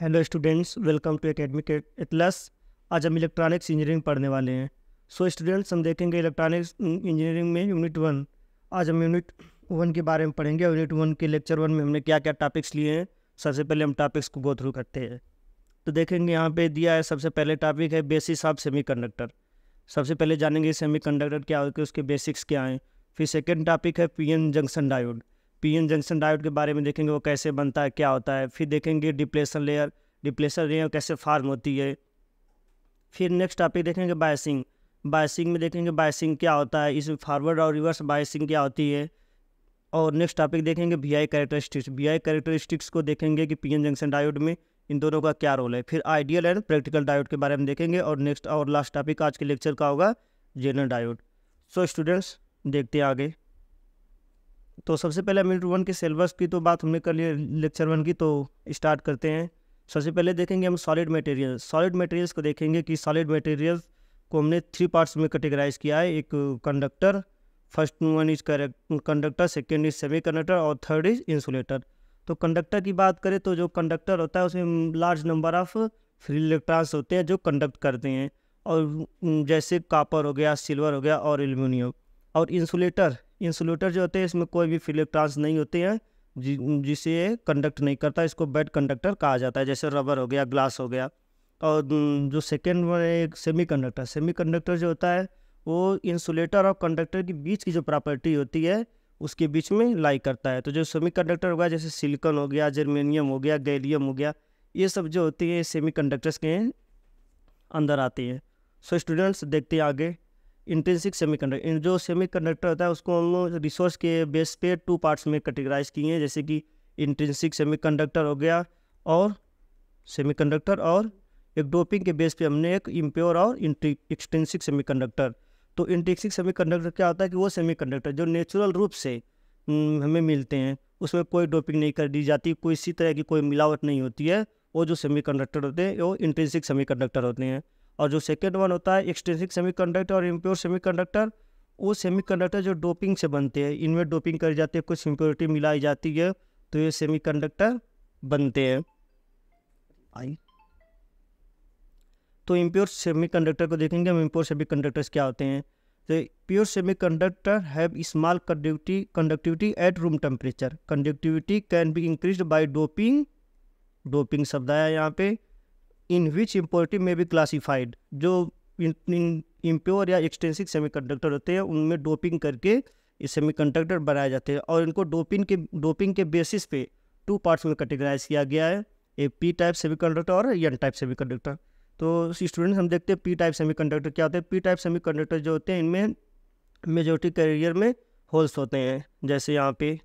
Hello students, welcome to Academic Atlas. आज हम electronics engineering पढ़ने वाले हैं। स्टूडेंट्स, हम देखेंगे इलेक्ट्रॉनिक्स इंजीनियरिंग में यूनिट 1। आज हम यूनिट 1 के बारे में पढ़ेंगे। यूनिट 1 के लेक्चर 1 में हमने क्या क्या टॉपिक्स लिए हैं। सबसे पहले हम टॉपिक्स को गो थ्रू करते हैं। तो देखेंगे यहाँ पे दिया है, सबसे पहले टॉपिक है बेसिक्स ऑफ सेमीकंडक्टर। सबसे पहले जानेंगे सेमीकंडक्टर क्या होता है, उसके बेसिक्स क्या हैं। फिर सेकेंड टॉपिक है PN junction diode. PN junction diode के बारे में देखेंगे, वो कैसे बनता है, क्या होता है। फिर देखेंगे डिप्लेशन लेयर कैसे फार्म होती है। फिर नेक्स्ट टॉपिक देखेंगे बायसिंग। बायसिंग में देखेंगे बायसिंग क्या होता है, इसमें फॉरवर्ड और रिवर्स बायसिंग क्या होती है। और नेक्स्ट टॉपिक देखेंगे वीआई कैरेक्टरिस्टिक्स। वीआई कैरेक्टरिस्टिक्स को देखेंगे कि पीएन जंक्शन डायोड में इन दोनों का क्या रोल है। फिर आइडियल एंड प्रैक्टिकल डायोड के बारे में देखेंगे। और नेक्स्ट और लास्ट टॉपिक आज के लेक्चर का होगा जनरल डायोड। स्टूडेंट्स, देखते हैं आगे। तो सबसे पहले यूनिट 1 के सिलेबस की तो बात हमने कर ली, लेक्चर 1 की, तो स्टार्ट करते हैं। सबसे पहले देखेंगे हम सॉलिड मटेरियल्स। सॉलिड मटेरियल्स को देखेंगे कि सॉलिड मटेरियल्स को हमने 3 पार्ट्स में कैटेगराइज किया है। एक conductor, first one is conductor, second is semiconductor और थर्ड इज इंसुलेटर। तो कंडक्टर की बात करें तो जो कंडक्टर होता है उसमें large number of free electrons होते हैं जो कंडक्ट करते हैं, और जैसे कॉपर हो गया, सिल्वर हो गया और एल्यूमिनियम। और इंसुलेटर जो होते हैं इसमें कोई भी फ्री इलेक्ट्रॉन्स नहीं होते हैं, जिसे ये कंडक्ट नहीं करता। इसको बेड कंडक्टर कहा जाता है, जैसे रबर हो गया, ग्लास हो गया। और जो सेकेंड वन है सेमीकंडक्टर। सेमीकंडक्टर जो होता है वो इंसुलेटर और कंडक्टर के बीच की जो प्रॉपर्टी होती है उसके बीच में लाई करता है। तो जो सेमीकंडक्टर हो गया, जैसे सिलिकॉन हो गया, जर्मेनियम हो गया, गैलियम हो गया, ये सब जो होती है सेमीकंडक्टर्स के अंदर आती है। स्टूडेंट्स, देखते हैं आगे। इंट्रिंसिक सेमीकंडक्टर, जो सेमीकंडक्टर होता है उसको हम रिसोर्स के बेस पे 2 पार्ट्स में कैटेगराइज किए हैं, जैसे कि इंट्रिंसिक सेमीकंडक्टर हो गया और सेमीकंडक्टर, और एक डोपिंग के बेस पे हमने एक इम्प्योर और एक्सट्रिंसिक सेमीकंडक्टर। तो इंट्रिंसिक सेमीकंडक्टर क्या होता है कि वो सेमीकंडक्टर जो नेचुरल रूप से हमें मिलते हैं, उसमें कोई डोपिंग नहीं कर दी जाती, कोई इसी तरह की कोई मिलावट नहीं होती है। वो जो सेमीकंडक्टर होते हैं वो इंट्रिंसिक सेमीकंडक्टर होते हैं। और जो सेकेंड वन होता है एक्सट्रिंसिक सेमीकंडक्टर और इम्प्योर सेमीकंडक्टर, वो सेमीकंडक्टर जो डोपिंग से बनते हैं, इनमें डोपिंग करी जाती है, कुछ इम्प्योरिटी मिलाई जाती है, तो ये सेमीकंडक्टर बनते हैं। तो इम्प्योर सेमीकंडक्टर को देखेंगे हम। इम्प्योर सेमीकंडक्टर्स क्या होते हैं। तो pure semiconductor have small conductivity at room temperature. Conductivity can be increased by doping शब्द आया यहाँ पे। इन विच इम्प्योरिटी में बी क्लासीफाइड। जो इम्प्योर या एक्सट्रिंसिक सेमीकंडक्टर होते हैं उनमें डोपिंग करके ये सेमीकंडक्टर बनाए जाते हैं, और इनको डोपिंग के बेसिस पे 2 पार्ट्स में कैटेगराइज किया गया है, एक पी टाइप सेमीकंडक्टर और एन टाइप सेमीकंडक्टर। तो स्टूडेंट्स, हम देखते हैं पी टाइप सेमीकंडक्टर क्या होते हैं। पी टाइप सेमीकंडक्टर जो होते हैं इनमें मेजॉरिटी कैरियर में होल्स होते हैं, जैसे यहाँ पे।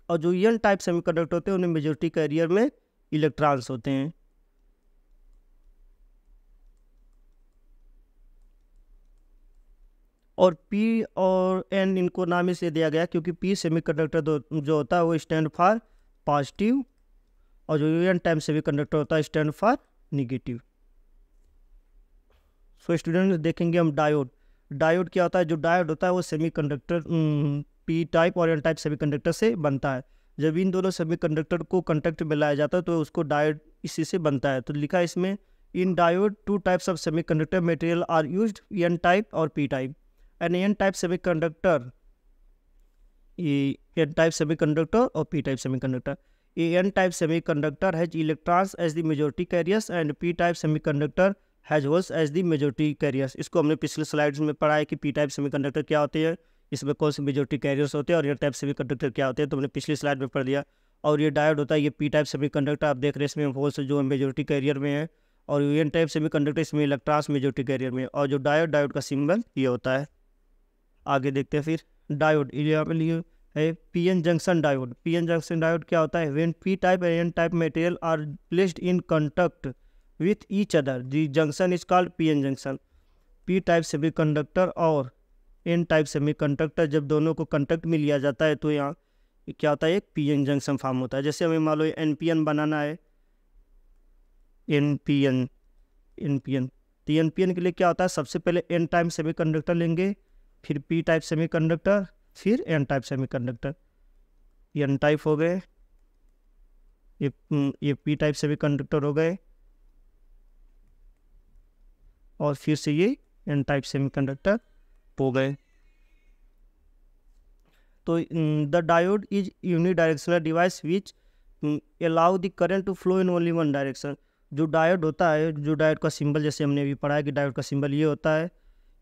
और जो एन टाइप सेमीकंडक्टर होते हैं उनमें मेजॉरिटी कैरियर में इलेक्ट्रॉन्स होते हैं। और पी और एन इनको नाम इसलिए दिया गया क्योंकि पी सेमीकंडक्टर जो होता है वो स्टैंड फॉर पॉजिटिव, और जो एन टाइप सेमीकंडक्टर होता है स्टैंड फॉर निगेटिव। स्टूडेंट, देखेंगे हम डायोड। डायोड क्या होता है। जो डायोड होता है वो सेमीकंडक्टर पी टाइप और एन टाइप सेमीकंडक्टर से बनता है। जब इन दोनों सेमीकंडक्टर को कंटेक्ट में लाया जाता है तो उसको डायोड इसी से बनता है। तो लिखा है इसमें, in diode 2 types of semiconductor material are used, N type और P type. N N type semiconductor, N type semiconductor और P type semiconductor. N type semiconductor has electrons as the majority carriers and P type semiconductor has holes as the majority carriers. इसको हमने पिछले slides में पढ़ा है कि P type semiconductor क्या होते हैं, इसमें कौन से मेजॉरिटी कैरियर्स होते हैं, और एन टाइप सेमीकंडक्टर क्या होते हैं, तो हमने पिछली स्लाइड में पढ़ दिया। और ये डायोड होता है, ये पी टाइप सेमीकंडक्टर आप देख रहे हैं, इसमें होल्स जो मेजॉरिटी कैरियर में है, और एन टाइप सेमीकंडक्टर इसमें इलेक्ट्रॉन्स मेजॉरिटी कैरियर में। और जो डायोड का सिंबल ये होता है। आगे देखते हैं फिर डायोड, यहाँ पे लिए है PN junction diode. PN junction diode क्या होता है। When P type and N type material are placed in contact with each other the junction is called PN junction. P type semiconductor और एन टाइप सेमीकंडक्टर जब दोनों को contact में लिया जाता है तो यहाँ क्या होता है, एक पीएन जंक्शन फॉर्म होता है। जैसे हमें मान लो एनपीएन बनाना है, एनपीएन तो एनपीएन के लिए क्या होता है, सबसे पहले एन टाइप सेमीकंडक्टर लेंगे, फिर पी टाइप सेमीकंडक्टर, फिर N type semiconductor. N type हो गए, ये पी टाइप सेमीकंडक्टर हो गए, और फिर से ये एन टाइप सेमीकंडक्टर हो गए। तो the diode is unidirectional device which allow the current to flow in only one direction. जो डायोड होता है, जो डायोड का सिंबल जैसे हमने अभी पढ़ा है कि डायोड का सिंबल ये होता है,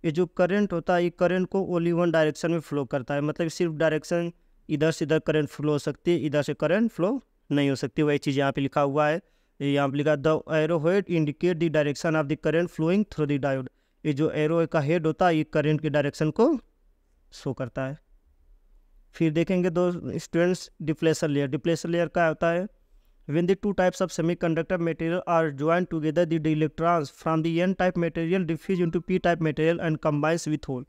ये जो करंट होता है ये करंट को ओनली वन डायरेक्शन में फ्लो करता है, मतलब सिर्फ डायरेक्शन इधर से इधर करंट फ्लो हो सकती है, इधर से करंट फ्लो नहीं हो सकती। वही चीज़ यहाँ पे लिखा हुआ है, यहाँ पे लिखा the arrow head indicate the direction of the current flowing through the diode. ये जो एरो का हेड होता है ये करंट की डायरेक्शन को शो करता है। फिर देखेंगे दो students depletion layer. Depletion layer क्या होता है? When the two types of semiconductor material are joined together, the electrons from the n-type material diffuse into p-type material and combines with hole।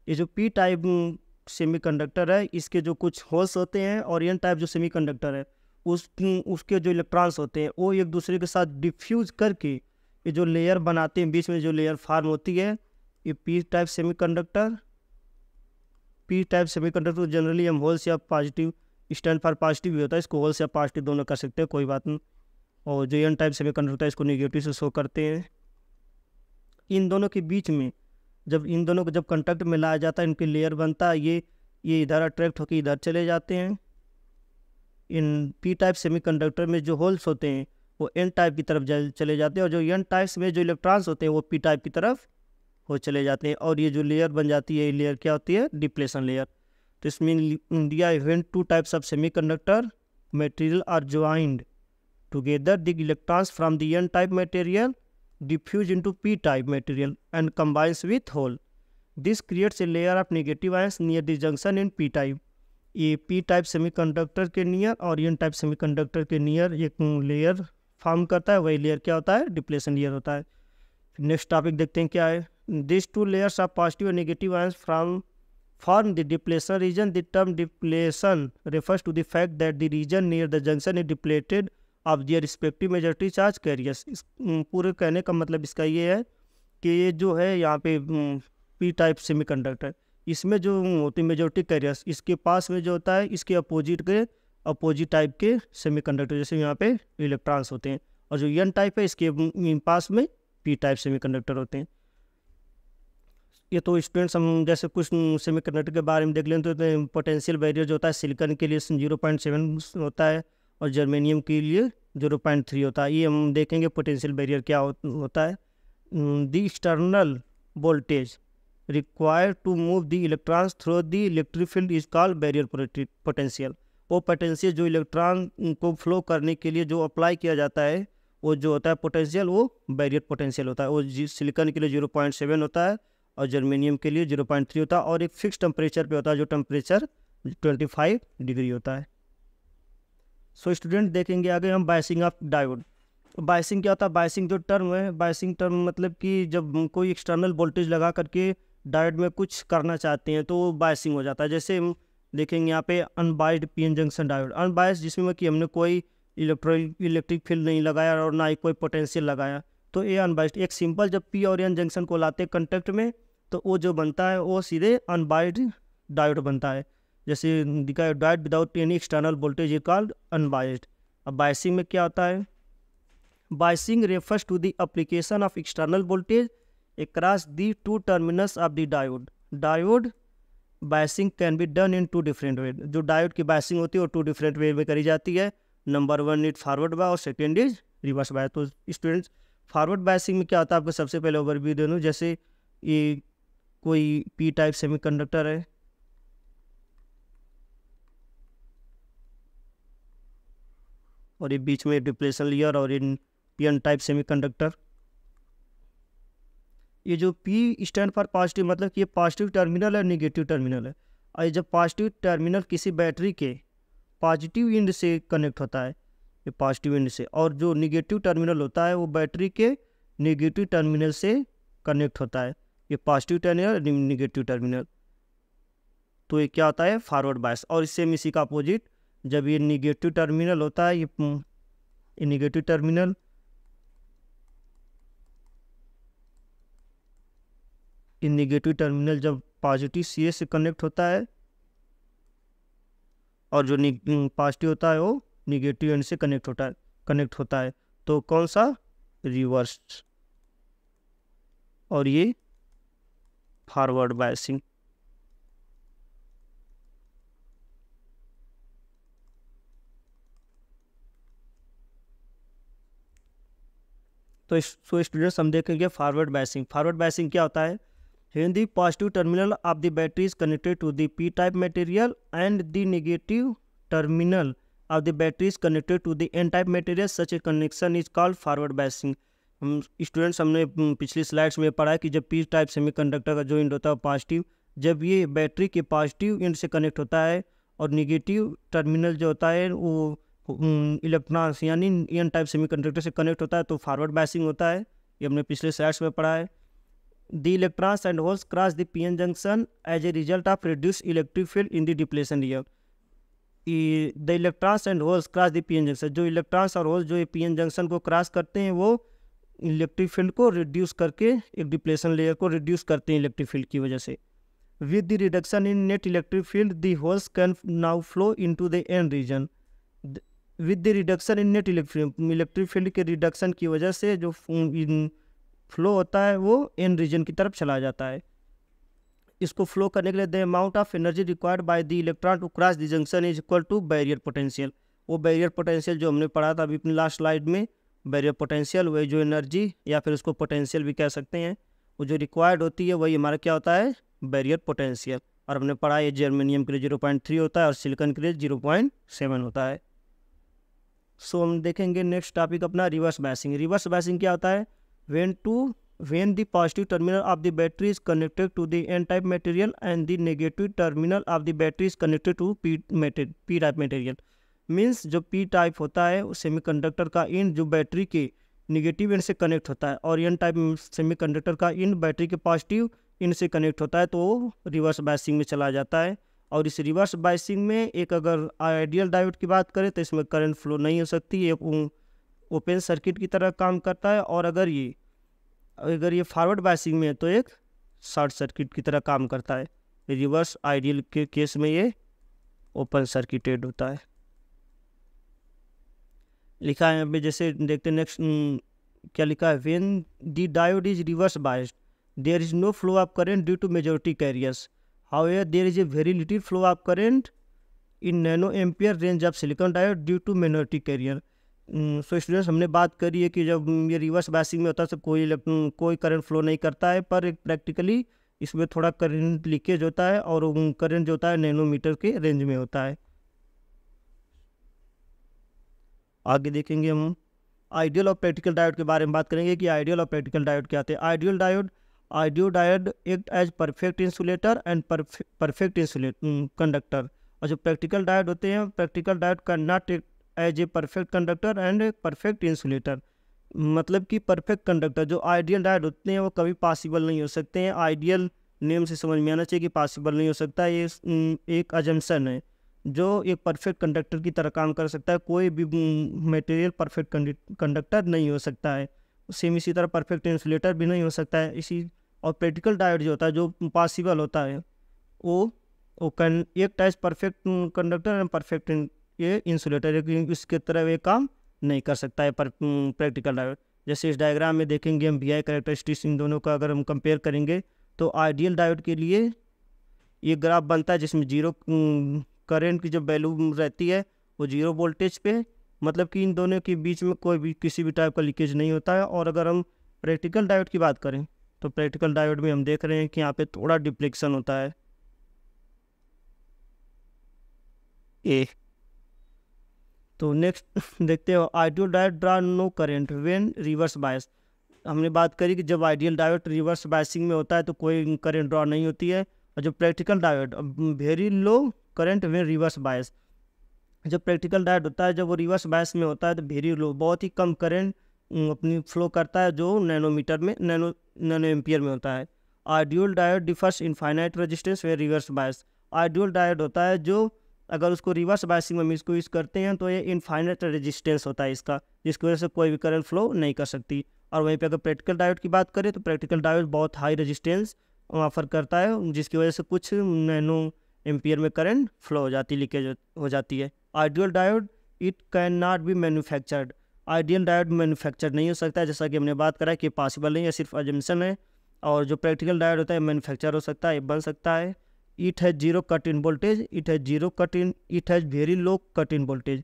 ये जो p-type सेमीकंडक्टर है इसके जो कुछ holes होते हैं और n-type जो सेमीकंडक्टर है उसके जो इलेक्ट्रॉन्स होते हैं वो एक दूसरे के साथ डिफ्यूज करके ये जो लेयर बनाते हैं, बीच में जो लेयर फॉर्म होती है, ये p-type semiconductor. p-type semiconductor generally हम होल्स या पॉजिटिव स्टैंड फॉर पॉजिटिव भी होता है, इसको होल्स या पॉजिटिव दोनों कर सकते हैं, कोई बात नहीं। और जो एन टाइप सेमीकंडक्टर है इसको नेगेटिव से शो करते हैं। इन दोनों के बीच में जब इन दोनों को जब कंटैक्ट में लाया जाता है, इनके लेयर बनता है, ये इधर अट्रैक्ट होकर इधर चले जाते हैं। इन पी टाइप सेमीकंडक्टर में जो होल्स होते हैं वो एन टाइप की तरफ चले जाते हैं, और जो एन टाइप्स में जो इलेक्ट्रॉन्स होते हैं वो पी टाइप की तरफ हो चले जाते हैं, और ये जो लेयर बन जाती है ये लेयर क्या होती है? Depletion layer. तो इसमें India when two types of semiconductor material are joined together, the electrons from the n-type material diffuse into p-type material and combines with hole. This creates a layer of negative ions near the junction in p-type। ये p-type semiconductor के near और n-type semiconductor के near एक layer form करता है, वही layer क्या होता है? डिप्लेशन लेयर होता है। नेक्स्ट टॉपिक देखते हैं क्या है। This two layers of positive और negative ions from form the depletion region। The term depletion refers to the fact that the region near the junction is depleted of their respective majority charge carriers। इस पूरे कहने का मतलब इसका ये है कि ये जो है यहाँ पे पी टाइप सेमीकंडक्टर, इसमें जो होती है मेजोरिटी कैरियर्स, इसके पास में जो होता है इसके अपोजिट टाइप के सेमीकंडक्टर, जैसे यहाँ पे इलेक्ट्रॉन्स होते हैं, और जो एन टाइप है इसके पास में पी टाइप सेमीकंडक्टर होते हैं। ये तो स्टूडेंट्स हम जैसे कुछ सेमीकंडक्टर के बारे में देख लें तो पोटेंशियल बैरियर जो होता है सिलिकॉन के लिए 0.7 होता है और जर्मेनियम के लिए 0.3 होता है। ये हम देखेंगे पोटेंशियल बैरियर क्या होता है। The external voltage required to move the electrons through the electric field is called barrier potential. वो पोटेंशियल जो इलेक्ट्रॉन को फ्लो करने के लिए जो अप्लाई किया जाता है वो जो होता है पोटेंशियल, वो बैरियर पोटेंशियल होता है। वो सिलिकॉन के लिए 0.7 होता है और जर्मेनियम के लिए 0.3 होता है, और एक फिक्स टेम्परेचर पे होता है जो टेम्परेचर 25 डिग्री होता है। सो स्टूडेंट देखेंगे आगे हम बायसिंग ऑफ डायोड। बायसिंग क्या होता है? बायसिंग जो टर्म है, बायसिंग टर्म मतलब कि जब कोई एक्सटर्नल वोल्टेज लगा करके डायोड में कुछ करना चाहते हैं तो बायसिंग हो जाता है। जैसे हम देखेंगे यहाँ पे unbiased PN junction diode, unbiased जिसमें कि हमने कोई इलेक्ट्रिक फील्ड नहीं लगाया और ना ही कोई पोटेंशियल लगाया, तो ये अनबाइस्ड। एक सिंपल जब पी और एन जंक्शन को लाते हैं कंटेक्ट में तो वो जो बनता है वो सीधे अनबाइस्ड डायोड बनता है। जैसे दिखा diode without any external voltage is called unbiased. अब बायसिंग में क्या होता है? Biasing refers to the application of external voltage across the two terminals of the diode. Diode biasing can be done in two different way. जो diode की biasing होती है वो 2 डिफरेंट वे में करी जाती है। नंबर 1 इज फॉरवर्ड बाय और सेकेंड इज रिवर्स बाय। तो स्टूडेंट्स फॉरवर्ड बायसिंग में क्या होता है आपको सबसे पहले ओवरव्यू दे दूँ। जैसे ये कोई पी टाइप सेमीकंडक्टर है, और ये बीच में डिप्लेशन लेयर और in P N type semiconductor. ये जो पी स्टैंड फॉर पॉजिटिव, मतलब कि ये पॉजिटिव टर्मिनल है, नेगेटिव टर्मिनल है। और ये जब पॉजिटिव टर्मिनल किसी बैटरी के पॉजिटिव एंड से कनेक्ट होता है, ये पॉजिटिव एंड से, और जो नेगेटिव टर्मिनल होता है वो बैटरी के नेगेटिव टर्मिनल से कनेक्ट होता है। ये पॉजिटिव टर्मिनल, नेगेटिव टर्मिनल, तो ये क्या होता है? Forward bias. और इससे इसी का अपोजिट, जब ये नेगेटिव टर्मिनल होता है, ये नेगेटिव टर्मिनल, जब पॉजिटिव सी से कनेक्ट होता है और जो पॉजिटिव होता है वो निगेटिव एंड से कनेक्ट होता है। तो कौन सा? रिवर्स। और ये फॉरवर्ड बायसिंग। तो स्टूडेंट्स हम देखेंगे फॉरवर्ड बायसिंग। फॉरवर्ड बायसिंग क्या होता है? When the positive terminal of the battery is connected to the p-type material and the negative terminal of the battery is connected to the n-type material, such a connection is called forward biasing। हम students हमने पिछली slides में पढ़ा है कि जब P type semiconductor का जो एंड होता है पॉजिटिव, जब ये बैटरी के पॉजिटिव एंड से कनेक्ट होता है और निगेटिव टर्मिनल जो होता है वो इलेक्ट्रॉन्स यानी एन टाइप सेमीकंडक्टर से कनेक्ट होता है, तो फॉरवर्ड बायसिंग होता है। ये हमने पिछले स्लाइड्स में पढ़ा है। The electrons and holes cross the p-n junction as a result of reduced electric field in the depletion region। The electrons and holes cross the p-n junction। जो इलेक्ट्रॉन्स और होल्स जो p-n जंक्शन को cross करते हैं वो electric field को reduce करके एक डिप्लेशन लेयर को रिड्यूस करते हैं इलेक्ट्रिक फील्ड की वजह से। With the reduction in net electric field, the holes can now flow into the n region। With the reduction in net electric field के रिडक्शन की वजह से जो फ्लो होता है वो एन रीजन की तरफ चला जाता है। इसको फ्लो करने के लिए the amount of energy required by the electron to cross the junction is equal to barrier potential. वो बैरियर पोटेंशियल जो हमने पढ़ा था अभी अपनी लास्ट स्लाइड में, बैरियर पोटेंशियल वही जो एनर्जी या फिर उसको पोटेंशियल भी कह सकते हैं, वो जो रिक्वायर्ड होती है वही हमारा क्या होता है? Barrier potential. और हमने पढ़ा ये जर्मेनियम के लिए 0.3 होता है और सिलिकॉन के लिए 0.7 होता है। सो हम देखेंगे नेक्स्ट टॉपिक अपना रिवर्स बायसिंग। रिवर्स बायसिंग क्या होता है? When the positive terminal of the battery is connected to the n-type material and the negative terminal of the battery is connected to p-type material। Means जो p-type होता है semiconductor का इन जो battery के negative and से connect होता है और n-type सेमीकंडक्टर का इन बैटरी के पॉजिटिव इन से कनेक्ट होता है, तो वो रिवर्स बायसिंग में चला जाता है। और इस रिवर्स बायसिंग में एक अगर आइडियल डायोड की बात करें तो इसमें करंट फ्लो नहीं हो सकती, ये ओपन सर्किट की तरह काम करता है। और अगर ये फॉरवर्ड बायसिंग में है तो एक शॉर्ट सर्किट की तरह काम करता है। रिवर्स आइडियल के केस में ये ओपन सर्किटेड होता है। लिखा है यहाँ पे, जैसे देखते हैं नेक्स्ट क्या लिखा है? When the diode is reverse biased there is no flow of current due to majority carriers, however there is a very little flow of current in nano ampere range of silicon diode due to minority carrier. So students हमने बात करी है कि जब ये reverse biasing में होता है तो कोई करंट फ्लो नहीं करता है, पर प्रैक्टिकली इसमें थोड़ा करंट लीकेज होता है और करंट जो होता है नैनोमीटर के रेंज में होता है। आगे देखेंगे हम आइडियल और प्रैक्टिकल डायोड के बारे में बात करेंगे कि आइडियल और प्रैक्टिकल डायोड क्या होते हैं। Ideal diode act as perfect insulator and perfect conductor. और जो प्रैक्टिकल डायोड होते हैं, practical diode can not act as a perfect conductor and perfect insulator. मतलब कि परफेक्ट कंडक्टर जो आइडियल डायोड होते हैं वो कभी पॉसिबल नहीं हो सकते हैं। आइडियल नेम से समझ में आना चाहिए कि पॉसिबल नहीं हो सकता, ये एक अजम्पशन है। जो एक परफेक्ट कंडक्टर की तरह काम कर सकता है, कोई भी मटेरियल परफेक्ट कंडक्टर नहीं हो सकता है। सेम इसी तरह परफेक्ट इंसुलेटर भी नहीं हो सकता है इसी। और प्रैक्टिकल डायोड जो होता है जो पॉसिबल होता है वो can act as perfect conductor and perfect ये इंसुलेटर, इसके तरह ये काम नहीं कर सकता है पर प्रैक्टिकल डायोड। जैसे इस डायग्राम में देखेंगे हम VI कैरेक्टरिस्टिक्स इन दोनों का अगर हम कंपेयर करेंगे तो आइडियल डायोड के लिए ये ग्राफ बनता है जिसमें जीरो करंट की जो वैल्यू रहती है वो 0 वोल्टेज पे, मतलब कि इन दोनों के बीच में कोई भी किसी भी टाइप का लीकेज नहीं होता है। और अगर हम प्रैक्टिकल डायोड की बात करें तो प्रैक्टिकल डायोड में हम देख रहे हैं कि यहाँ पे थोड़ा डिफ्लेक्शन होता है। तो नेक्स्ट देखते हो ideal diode draw no current when reverse bias. हमने बात करी कि जब आइडियल डायोड रिवर्स बायसिंग में होता है तो कोई करंट ड्रॉ नहीं होती है। और जो practical diode very low current when reverse बायस, जब प्रैक्टिकल डायोड होता है जब वो रिवर्स बायस में होता है तो वेरी लो बहुत ही कम करंट अपनी फ्लो करता है जो नैनोमीटर में नैनो एम्पियर में होता है। Ideal diode differs infinite resistance when reverse bias. Ideal diode होता है जो अगर उसको रिवर्स बायसिंग में हम इसको यूज़ करते हैं तो ये इनफाइनाइट रेजिस्टेंस होता है इसका, जिसकी वजह से कोई भी करंट फ्लो नहीं कर सकती। और वहीं पे अगर प्रैक्टिकल डायोड की बात करें तो प्रैक्टिकल डायोड बहुत हाई रेजिस्टेंस ऑफर करता है जिसकी वजह से कुछ नैनो एम्पियर में करंट फ्लो हो जाती है, लीकेज हो जाती है। Ideal diode it can not be manufactured, ideal diode manufacture नहीं हो सकता है, जैसा कि हमने बात करा कि पॉसिबल नहीं है, सिर्फ अजम्पशन है। और जो प्रैक्टिकल डायोड होता है मैन्युफैक्चर हो सकता है, बन सकता है। It has zero cut in voltage, it has very low cut in voltage.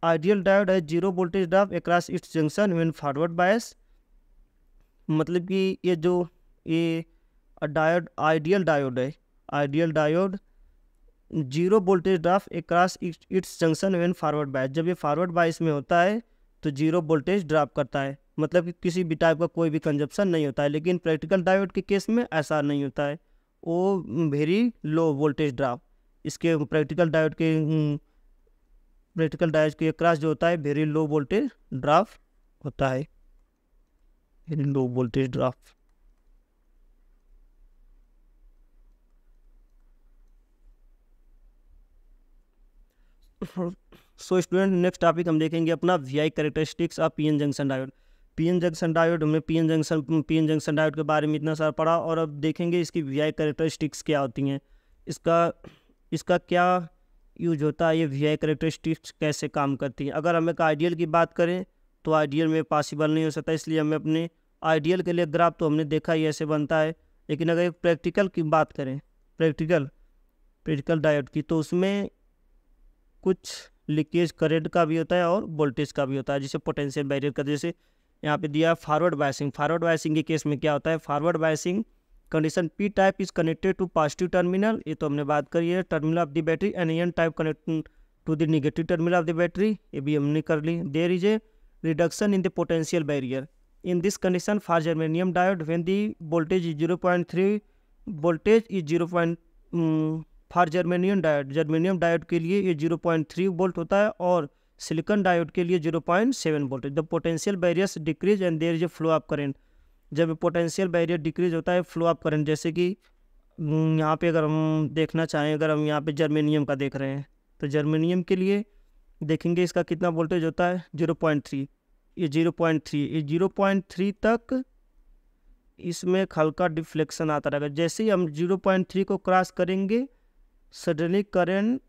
Ideal diode has zero voltage drop across its junction when forward bias, मतलब कि ये डायोड आइडियल डायोड है, ideal diode zero voltage drop across its junction when forward bias, जब ये forward bias में होता है तो जीरो वोल्टेज ड्रॉप करता है, मतलब कि किसी भी टाइप का कोई भी कंजप्शन नहीं होता है। लेकिन प्रैक्टिकल डायोड के केस में ऐसा नहीं होता है, वो वेरी लो वोल्टेज ड्रॉप, इसके प्रैक्टिकल डायोड के अक्रॉस जो होता है वेरी लो वोल्टेज ड्रॉप होता है, very low voltage drop. So student, next topic हम देखेंगे अपना VI characteristics of PN junction diode. PN junction diode, हमने पीएन जंक्शन डायोड के बारे में इतना सारा पढ़ा, और अब देखेंगे इसकी वीआई कैरेक्टरिस्टिक्स क्या होती हैं, इसका क्या यूज होता है, ये वीआई कैरेक्टरिस्टिक्स कैसे काम करती हैं। अगर हम एक आइडियल की बात करें तो आइडियल में पॉसिबल नहीं हो सकता, इसलिए हमें अपने आइडियल के लिए ग्राफ तो हमने देखा ही ऐसे बनता है। लेकिन अगर एक प्रैक्टिकल की बात करें, प्रैक्टिकल डायोड की, तो उसमें कुछ लीकेज करंट का भी होता है और वोल्टेज का भी होता है, जिसे पोटेंशियल बैरियर का, जैसे यहाँ पे दिया फॉरवर्ड बायसिंग। फॉरवर्ड बायसिंग के केस में क्या होता है, forward biasing condition P type is connected to positive terminal, ये तो हमने बात करी है, terminal of the battery, and N type connect to the negative terminal of the battery, ये भी हमने कर ली। There is a reduction in the potential barrier in this condition for germanium diode when the voltage is 0.3 for germanium diode के लिए ये 0.3 volt होता है, और सिलिकॉन डायोड के लिए 0.7 volt. The potential barriers decrease and there is a flow of current, जब potential barrier decrease होता है, फ्लो ऑफ करंट, जैसे कि यहाँ पे अगर हम देखना चाहें, अगर हम यहाँ पे जर्मेनियम का देख रहे हैं तो जर्मेनियम के लिए देखेंगे इसका कितना वोल्टेज होता है, 0.3, ये 0.3 तक इसमें हल्का डिफ्लेक्शन आता रहेगा। जैसे ही हम 0.3 को क्रॉस करेंगे सडनली करंट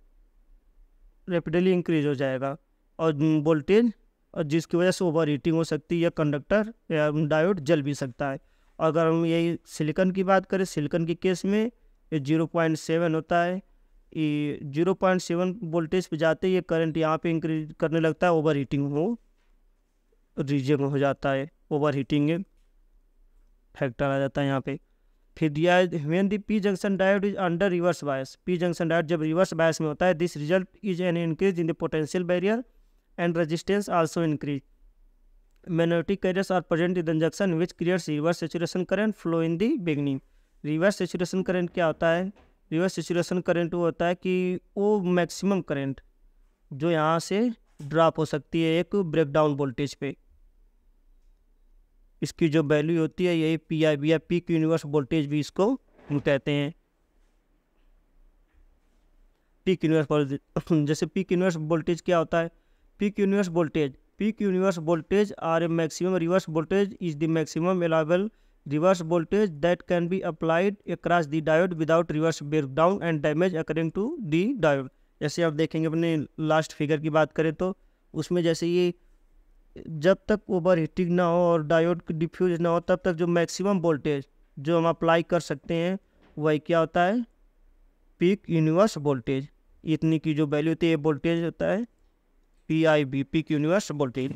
रैपिडली इंक्रीज हो जाएगा और वोल्टेज, और जिसकी वजह से ओवर हीटिंग हो सकती है, या कंडक्टर या डायोड जल भी सकता है। और अगर हम यही सिलिकॉन की बात करें, सिलिकॉन के केस में ये 0.7 होता है, ये 0.7 वोल्टेज पे जाते ही ये करंट यहाँ पे इंक्रीज करने लगता है, ओवर हीटिंग हो रीजन हो जाता है, ओवर हीटिंग फैक्टर आ जाता है यहाँ पे। फिर दिया है when the P junction diode is under reverse bias, P junction diode जब रिवर्स बायस में होता है, this result is an increase in the potential barrier and resistance also increase. Magnetic carriers are present in the junction which creates reverse saturation current flow in the beginning. Reverse saturation current क्या होता है, reverse saturation current वो होता है कि वो maximum current जो यहाँ से ड्रॉप हो सकती है एक ब्रेकडाउन वोल्टेज पे, इसकी जो वैल्यू होती है यही पी आई बी या पीक यूनिवर्स वोल्टेज भी इसको कहते हैं, पीक यूनिवर्स वोल्टेज। जैसे पीक यूनिवर्स वोल्टेज क्या होता है, peak inverse voltage are a maximum reverse voltage is the maximum allowable reverse voltage that can be applied across the diode without reverse breakdown and damage according to the diode. जैसे आप देखेंगे अपने last figure की बात करें तो उसमें जैसे ये जब तक ओवर हीटिंग ना हो और डायोड डिफ्यूज ना हो, तब तक जो मैक्सिमम वोल्टेज जो हम अप्लाई कर सकते हैं वही क्या होता है, पीक यूनिवर्स वोल्टेज। इतनी की जो वैल्यू होती है वोल्टेज होता है P I B, peak inverse voltage.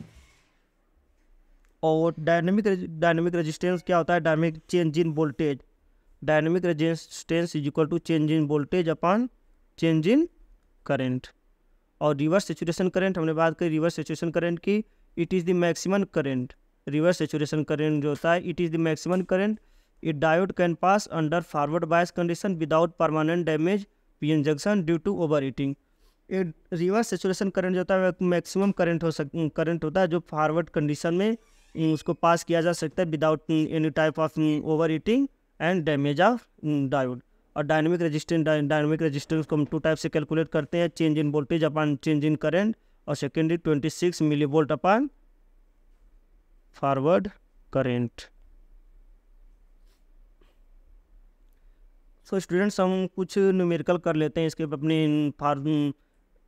और डायनेमिक रेजिस्टेंस क्या होता है, dynamic change in voltage, dynamic resistance is equal to change in voltage upon change in current. और रिवर्स सैचुरेशन करंट हमने बात करी, रिवर्स सैचुरेशन करंट की, it is the maximum current, reverse saturation current जो होता है it is the maximum current a diode can pass under forward bias condition without permanent damage PN junction due to over heating. A reverse saturation current जो होता है maximum current होता है जो forward condition में उसको पास किया जा सकता है without any type of over heating and damage of diode. और डायनेमिक रेजिस्टेंस को हम टू टाइप से कैलकुलेट करते हैं, change in voltage upon change in current, और secondary 26 milli volt upon forward current. So students हम कुछ न्यूमेरिकल कर लेते हैं इसके अपने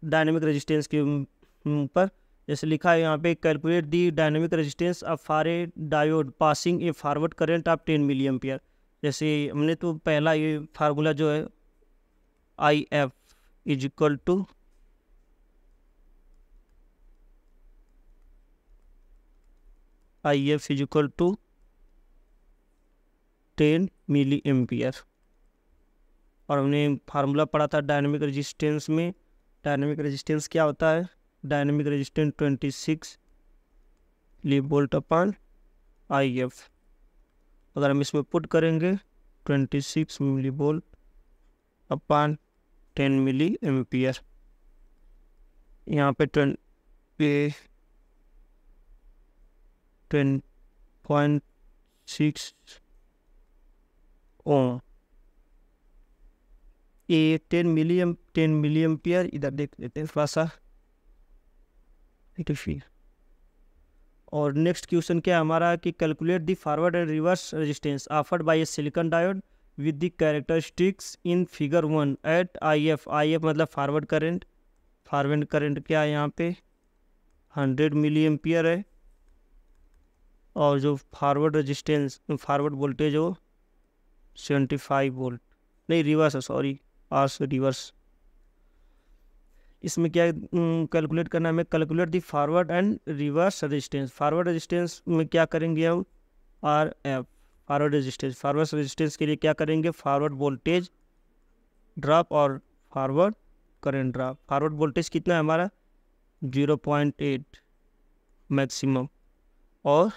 डायनेमिक रेजिस्टेंस के ऊपर। जैसे लिखा है यहाँ पे, calculate the dynamic resistance of for a diode passing a forward current of 10 milli ampere. जैसे हमने तो पहला ये फार्मूला जो है I F is equal to IF is equal to 10 milli ampere, और हमने फार्मूला पढ़ा था डायनेमिक रेजिस्टेंस में। डायनेमिक रेजिस्टेंस क्या होता है? Dynamic resistance 26 millivolt upon IF। अगर हम इसमें पुट करेंगे 26 मिलीवोल्ट अपॉन 10 मिली एम्पियर, यहाँ पे 10.6 ओम, ये 10 मिली एम्पियर इधर देख लेते हैं थोड़ा सा। और नेक्स्ट क्वेश्चन क्या है हमारा कि calculate the forward and reverse resistance offered by a silicon diode with the characteristics in figure 1 at IF। IF मतलब फॉरवर्ड करंट। फॉरवर्ड करंट क्या है यहाँ पे 100 मिली एम्पियर है, और जो फॉरवर्ड रेजिस्टेंस फॉरवर्ड वोल्टेज हो 75 वोल्ट, नहीं रिवर्स है, सॉरी रिवर्स। इसमें क्या कैलकुलेट करना है हमें? Calculate the forward and reverse resistance. Forward resistance में क्या करेंगे हम? RF forward resistance. Forward resistance के लिए क्या करेंगे? फॉरवर्ड वोल्टेज ड्रॉप और forward current drop. Forward voltage कितना है हमारा? 0.8 मैक्सिमम और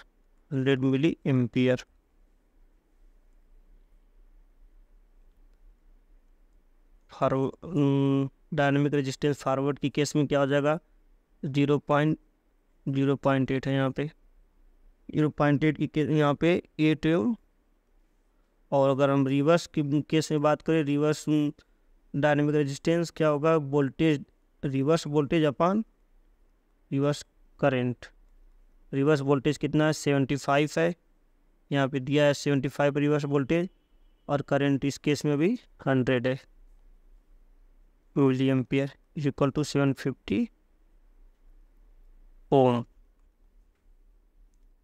100 milli ampere. Dynamic resistance forward की केस में क्या हो जाएगा? 0.8 है यहाँ पे, 0.8 की केस यहाँ पे 8 है। और अगर हम रिवर्स की केस में बात करें, रिवर्स डायनेमिक रेजिस्टेंस क्या होगा? Voltage reverse voltage upon reverse current. Reverse voltage कितना है? 75 है, यहाँ पे दिया है 75 रिवर्स वोल्टेज, और करंट इस केस में भी 100 है milli ampere is equal to 750 ohm.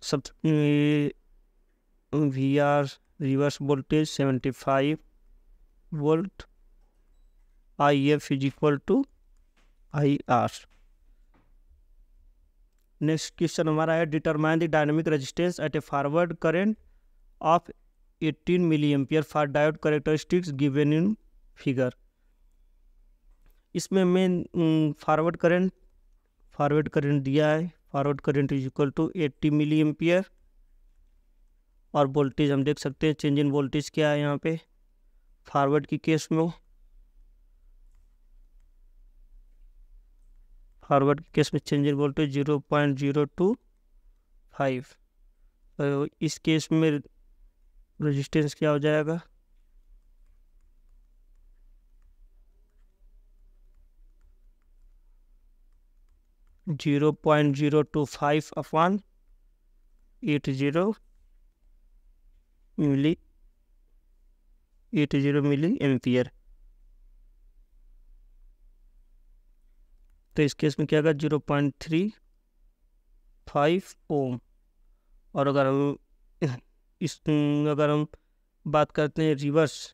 सब VR reverse voltage 75 volt, IF is equal to IR। Next question हमारा है, determine the dynamic resistance at a forward current of 18 milli ampere for diode characteristics given in figure. इसमें main forward current दिया है, forward current is equal to 80 milli ampere, और voltage हम देख सकते हैं चेंज इन वोल्टेज क्या है यहाँ पे फॉरवर्ड की केस में। फॉरवर्ड की केस में चेंज इन वोल्टेज 0.025। तो इस केस में रेजिस्टेंस क्या हो जाएगा? 0.025 अपॉन 80 मिली एम्पियर। तो इस केस में क्या होगा? 0.35 ओम। और अगर हम बात करते हैं रिवर्स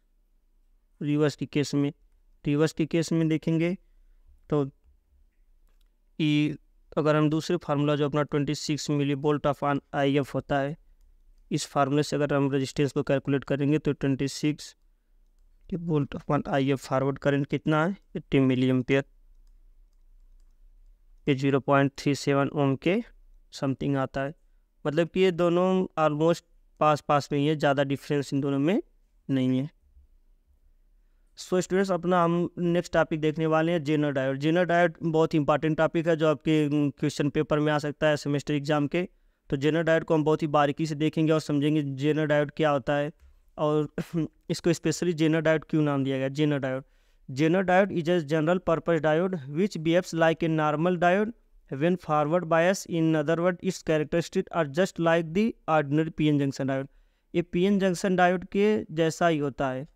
की केस में, देखेंगे तो अगर हम दूसरे फार्मूला जो अपना 26 मिली वोल्ट अपॉन IF होता है, इस फार्मूले से अगर हम रेजिस्टेंस को कैलकुलेट करेंगे तो 26 volt upon IF forward current कितना है? 80 मिली एम्पियर, ये 0.37 ओम के समथिंग आता है। मतलब कि ये दोनों ऑलमोस्ट पास में ही है, ज़्यादा डिफरेंस इन दोनों में नहीं है। सो स्टूडेंट्स, अपना हम नेक्स्ट टॉपिक देखने वाले हैं जेनर डायोड। जेनर डायोड बहुत ही इंपॉर्टेंट टॉपिक है जो आपके क्वेश्चन पेपर में आ सकता है सेमेस्टर एग्जाम के। तो जेनर डायोड को हम बहुत ही बारीकी से देखेंगे और समझेंगे जेनर डायोड क्या होता है, और इसको स्पेशली जेनर डायोड क्यों नाम दिया गया। Zener diode is a general purpose diode which behaves like a normal diode when forward bias, in other words its characteristics are just like the ordinary PN junction diode. ये PN junction diode के जैसा ही होता है,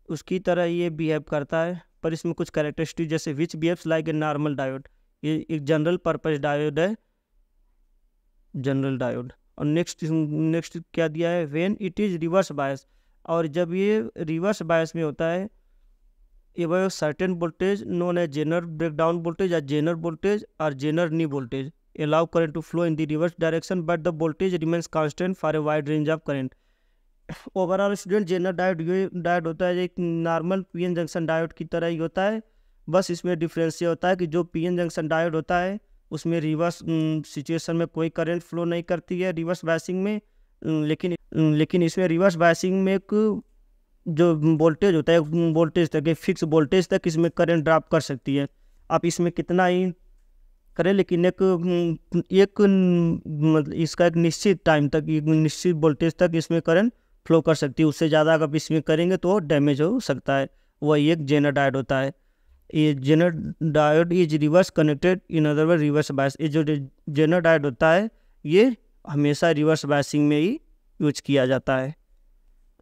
उसकी तरह ये behave करता है, पर इसमें कुछ कैरेक्टरिस्टिक जैसे which behaves like a normal diode, ये एक जनरल पर्पस डायोड है, जनरल डायोड। और नेक्स्ट क्या दिया है, when it is reverse bias, और जब ये रिवर्स बायस में होता है, एवं certain voltage known as zener breakdown voltage या जेनर वोल्टेज और zener knee voltage allow current to flow in the reverse direction but the voltage remains constant for a wide range of current। Overall student zener diode ये diode होता है एक normal PN junction diode की तरह ही होता है, बस इसमें डिफरेंस ये होता है कि जो पीएन जंक्शन डायोड होता है उसमें रिवर्स सिचुएशन में कोई करंट फ्लो नहीं करती है रिवर्स बायसिंग में, लेकिन इसमें रिवर्स बायसिंग में एक जो वोल्टेज होता है वोल्टेज तक एक फिक्स वोल्टेज तक इसमें करंट ड्रॉप कर सकती है। आप इसमें कितना ही करें लेकिन एक मतलब इसका एक निश्चित टाइम तक एक निश्चित वोल्टेज तक इसमें करंट फ्लो कर सकती है, उससे ज़्यादा अगर इसमें करेंगे तो डैमेज हो सकता है। वही एक जेनर डायोड होता है। ये zener diode is reverse connected, in other word reverse bias. ये जो जेनर डायोड होता है ये हमेशा रिवर्स बायसिंग में ही यूज किया जाता है।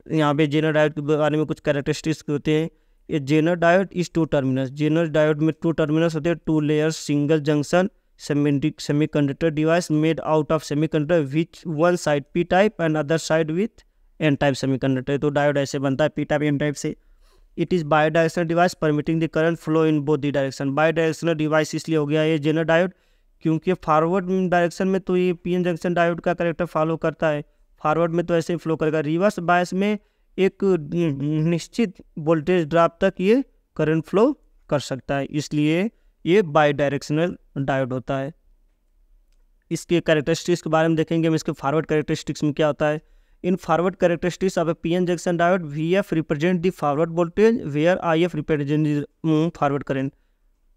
यहाँ पे जेनर डायोड के बारे में कुछ कैरेक्टरिस्टिक्स होते हैं। ये zener diode is two terminus, zener diode में टू टर्मिनस होते हैं, two layers single junction semiconductor device made out of semiconductor which one side P type and other side with N type semiconductor. तो diode ऐसे बनता है P type N type से। It is bidirectional device permitting the current flow in both the direction. Bidirectional device इसलिए हो गया ये zener diode क्योंकि फॉरवर्ड डायरेक्शन में तो ये पीएन जंक्शन डायोड का कैरेक्टर फॉलो करता है, फॉरवर्ड में तो ऐसे ही फ्लो करेगा। रिवर्स बायस में एक निश्चित वोल्टेज ड्रॉप तक ये करंट फ्लो कर सकता है, इसलिए ये बाई डायरेक्शनल डायोड होता है। इसके कैरेक्टरिस्टिक्स के बारे में देखेंगे हम। इसके फॉरवर्ड कैरेक्टरिस्टिक्स में क्या होता है। In forward characteristics of a PN junction diode VF represent the forward voltage where IF represent the forward current.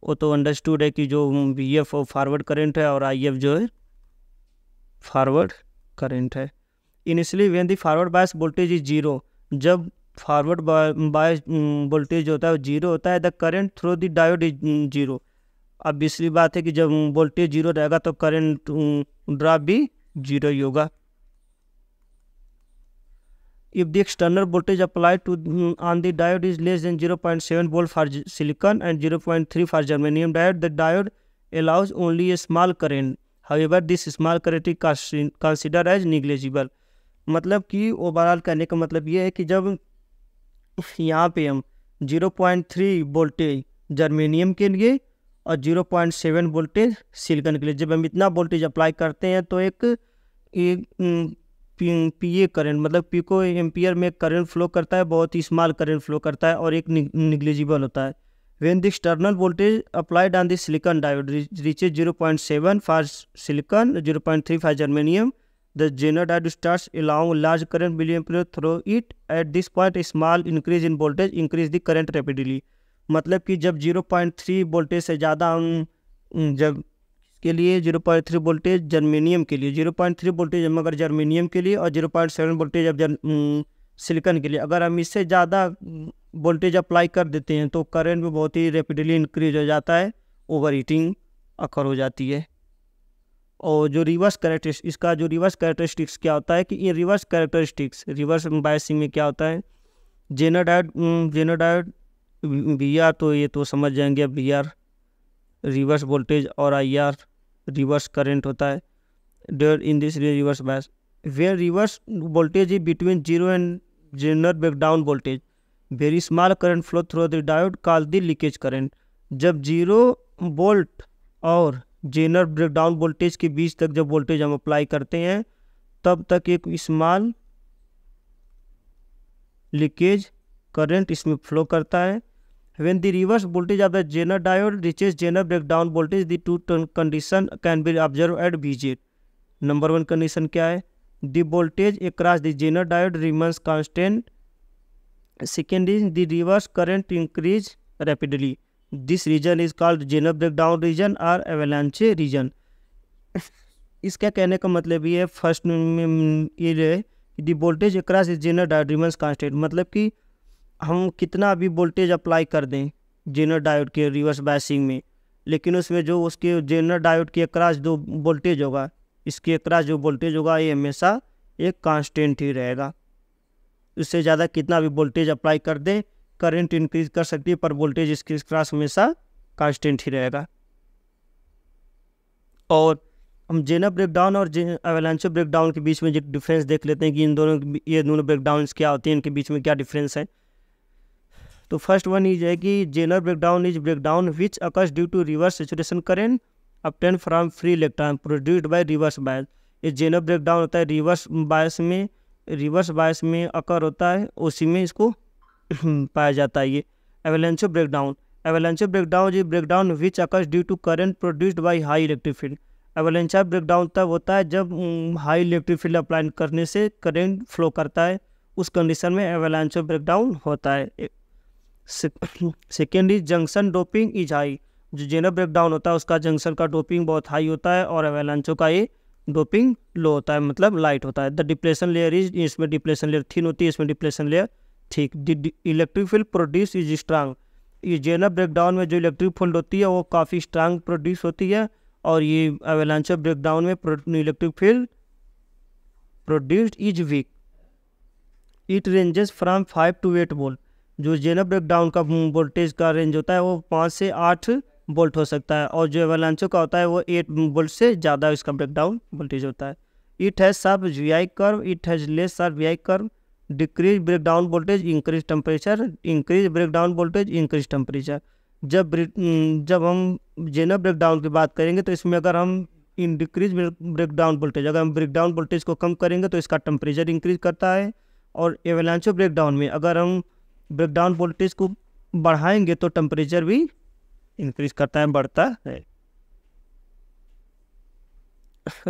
वो तो अंडरस्टूड है कि जो वीएफ फॉरवर्ड करंट है और आईएफ जो है फॉरवर्ड करंट है। Initially when the forward bias voltage is zero, जब फॉरवर्ड बायस वोल्टेज होता है वो जीरो होता है, the current through the diode is zero. अब दूसरी बात है कि जब वोल्टेज जीरो रहेगा तो करंट ड्रॉप भी जीरो ही होगा। If the external voltage applied to on the diode is less than 0.7 volt for silicon and 0.3 for germanium diode, the diode allows only a small current. However, this small current is considered as negligible. मतलब कि overall कहने का मतलब ये है कि जब यहाँ पे हम 0.3 वोल्टेज जर्मेनियम के लिए और 0.7 वोल्टेज सिलिकॉन के लिए जब हम इतना वोल्टेज अप्लाई करते हैं तो एक पीए करंट मतलब पिको एम्पियर में करंट फ्लो करता है, बहुत ही स्मॉल करंट फ्लो करता है और एक निग्लिजिबल होता है। When the external voltage applied on the silicon diode reaches 0.7 for silicon 0.3 for germanium, the zener diode starts along large current milliampere through it. At this point small increase in voltage increase the current rapidly. मतलब कि जब 0.3 voltage से ज़्यादा हम जब के लिए 0.3 voltage germanium के लिए 0.3 वोल्टेज हम अगर जर्मेनियम के लिए और 0.7 वोल्टेज अब सिलिकॉन के लिए अगर हम इससे ज़्यादा वोल्टेज अप्लाई कर देते हैं तो करंट में बहुत ही रैपिडली इंक्रीज हो जाता है, ओवर हीटिंग अकर हो जाती है। और जो रिवर्स कैरेक्टरिस्टिक्स इसका जो रिवर्स कैरेक्टरिस्टिक्स क्या होता है कि ये रिवर्स कैरेक्टरिस्टिक्स रिवर्स बायसिंग में क्या होता है। जेनर डायोड वी आर तो ये तो समझ जाएंगे, वी आर रिवर्स वोल्टेज और आई आर रिवर्स करंट होता है। There in this reverse bias where reverse voltage is between zero and zener breakdown voltage very small current flow through the diode called the leakage current. जब 0 volt और Jenner breakdown voltage के बीच तक जब voltage हम apply करते हैं तब तक एक स्मॉल लीकेज करंट इसमें फ्लो करता है। When the reverse voltage of the Zener diode reaches Zener breakdown voltage, the two condition can be observed at VG. Number one condition क्या है? The voltage across the Zener diode remains constant. Second is the reverse current increase rapidly. This region is called Zener breakdown region or avalanche region. इसका कहने का मतलब ये है first में ये है कि the voltage across the Zener diode remains constant, मतलब कि हम कितना भी वोल्टेज अप्लाई कर दें जेनर डायोड के रिवर्स बायसिंग में, लेकिन उसमें जो उसके जेनर डायोड के अक्रॉस जो वोल्टेज होगा इसके अक्रॉस जो वोल्टेज होगा ये हमेशा एक कांस्टेंट ही रहेगा। उससे ज़्यादा कितना भी वोल्टेज अप्लाई कर दें करंट इंक्रीज कर सकती है, पर वोल्टेज इसके क्रॉस हमेशा कांस्टेंट ही रहेगा। और हम जेनर ब्रेकडाउन और एवलांचो ब्रेकडाउन के बीच में जो डिफरेंस देख लेते हैं कि ये दोनों ब्रेकडाउन्स क्या होते हैं, इनके बीच में क्या डिफरेंस है। तो फर्स्ट वन इज है कि zener breakdown is breakdown which occurs due to reverse saturation current obtained from free electron produced by reverse bias. ये जेनर ब्रेकडाउन होता है रिवर्स बायस में अकर होता है, उसी में इसको पाया जाता है। ये avalanche breakdown is breakdown which occurs due to current produced by high electric field. Avalanche breakdown तब होता है जब हाई इलेक्ट्रिक फील्ड अप्लाई करने से करंट फ्लो करता है, उस कंडीशन में एवलांचो ब्रेकडाउन होता है। Second is junction doping is high. जो जेनर ब्रेकडाउन होता है उसका जंक्शन का डोपिंग बहुत हाई होता है और एवलांचो का ये डोपिंग लो होता है, मतलब लाइट होता है। द डिप्लेशन लेयर इज, इसमें डिप्लेशन लेयर थिन होती है, इसमें depletion layer thick. Electric field produce is strong. ये जेनर ब्रेकडाउन में जो इलेक्ट्रिक फील्ड होती है वो काफ़ी स्ट्रांग प्रोड्यूस होती है, और ये एवलांचो ब्रेकडाउन में electric field produced is weak. It ranges from 5 to 8 volt. जो जेनर ब्रेकडाउन का वोल्टेज का रेंज होता है वो 5 से 8 वोल्ट हो सकता है, और जो एवलांचो का होता है वो 8 वोल्ट से ज़्यादा इसका ब्रेकडाउन वोल्टेज होता है। It has sharp V curve, it has less sharp V curve. Decrease breakdown voltage increase temperature, increase breakdown voltage increase temperature. जब हम जेनर ब्रेकडाउन की बात करेंगे तो इसमें अगर हम डिक्रीज ब्रेकडाउन वोल्टेज, अगर हम ब्रेकडाउन वोल्टेज को कम करेंगे तो इसका टेम्परेचर इंक्रीज करता है, और एवलांचो ब्रेकडाउन में अगर हम ब्रेकडाउन वोल्टेज को बढ़ाएंगे तो टेम्परेचर भी इंक्रीज करता है, बढ़ता है।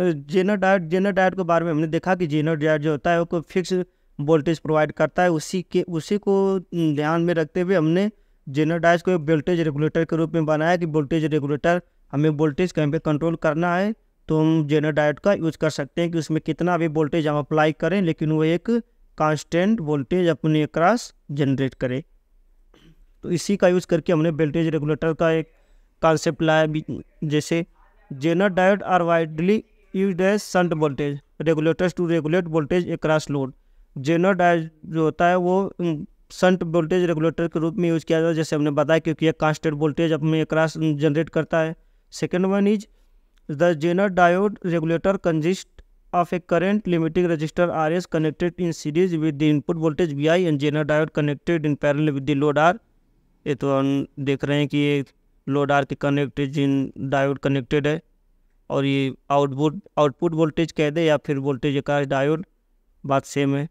जेनर डायोड के बारे में हमने देखा कि जेनर डायोड जो होता है वो कोई फिक्स वोल्टेज प्रोवाइड करता है। उसी को ध्यान में रखते हुए हमने जेनर डायोड को वोल्टेज रेगुलेटर के रूप में बनाया कि वोल्टेज रेगुलेटर, हमें वोल्टेज कहीं पे कंट्रोल करना है तो हम जेनर डायोड का यूज कर सकते हैं कि उसमें कितना भी वोल्टेज हम अप्लाई करें लेकिन वो एक कांस्टेंट वोल्टेज अपने अक्रॉस जनरेट करे। तो इसी का यूज़ करके हमने वोल्टेज रेगुलेटर का एक कॉन्सेप्ट लाया। जैसे zener diode are widely used as shunt voltage regulators to regulate voltage across load. Zener diode जो होता है वो शंट वोल्टेज रेगुलेटर के रूप में यूज़ किया जाता है, जैसे हमने बताया, क्योंकि एक कांस्टेंट वोल्टेज अपने अक्रॉस जनरेट करता है। Second one is the zener diode regulator consist of a current limiting resistor RS connected in series with the input voltage Vi and Zener diode connected in parallel with the load R। ये तो हम देख रहे हैं कि ये load R के connected diode connected है, और ये आउटपुट वोल्टेज कह दे या फिर वोल्टेज का डायोड, बात सेम है।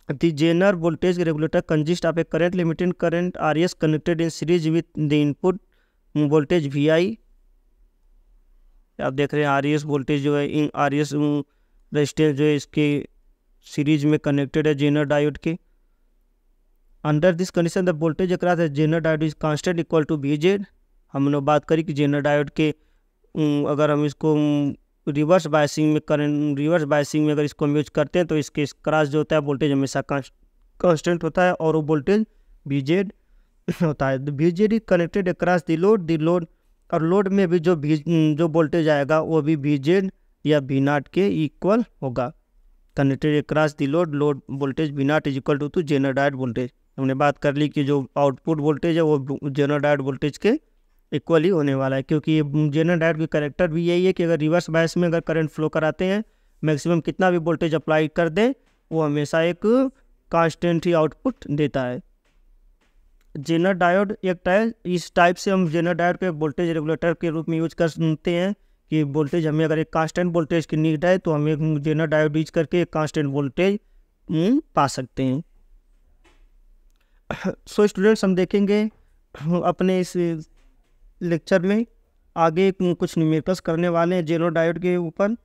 The Zener voltage regulator consists of a current limiting current RS connected in series with the input voltage Vi। आप देख रहे हैं RS वोल्टेज जो है, RS रेजिस्टेंस जो है इसके सीरीज में कनेक्टेड है जेनर डायोड के। Under this condition the voltage across zener diode is constant equal to VZ। हमने बात करी कि जेनर डायोड के अगर हम इसको रिवर्स बायसिंग में अगर इसको हम यूज करते हैं तो इसके क्रॉस जो होता है वोल्टेज हमेशा कांस्टेंट होता है और वो वोल्टेज VZ होता है। VZ is connected across the load, और लोड में भी जो वोल्टेज आएगा वो भी VZ या V0 के इक्वल होगा। Connected across the load voltage V0 is equal to zener diode voltage. हमने बात कर ली कि जो आउटपुट वोल्टेज है वो जेनर डायोड वोल्टेज के इक्वल ही होने वाला है, क्योंकि जेनर डायोड की कैरेक्टर भी यही है कि अगर रिवर्स बायस में अगर करंट फ्लो कराते हैं, मैक्सिमम कितना भी वोल्टेज अप्लाई कर दें, वो हमेशा एक कांस्टेंट ही आउटपुट देता है। जेनर डायोड इस टाइप से हम जेनर डायोड को वोल्टेज रेगुलेटर के रूप में यूज कर सकते हैं कि वोल्टेज हमें अगर एक कांस्टेंट वोल्टेज की नीड है तो हमें जेनर डायोड यूज करके एक कांस्टेंट वोल्टेज पा सकते हैं। सो स्टूडेंट्स, हम देखेंगे अपने इस लेक्चर में आगे कुछ न्यूमेरिकल्स करने वाले हैं जेनर डायोड के ऊपर।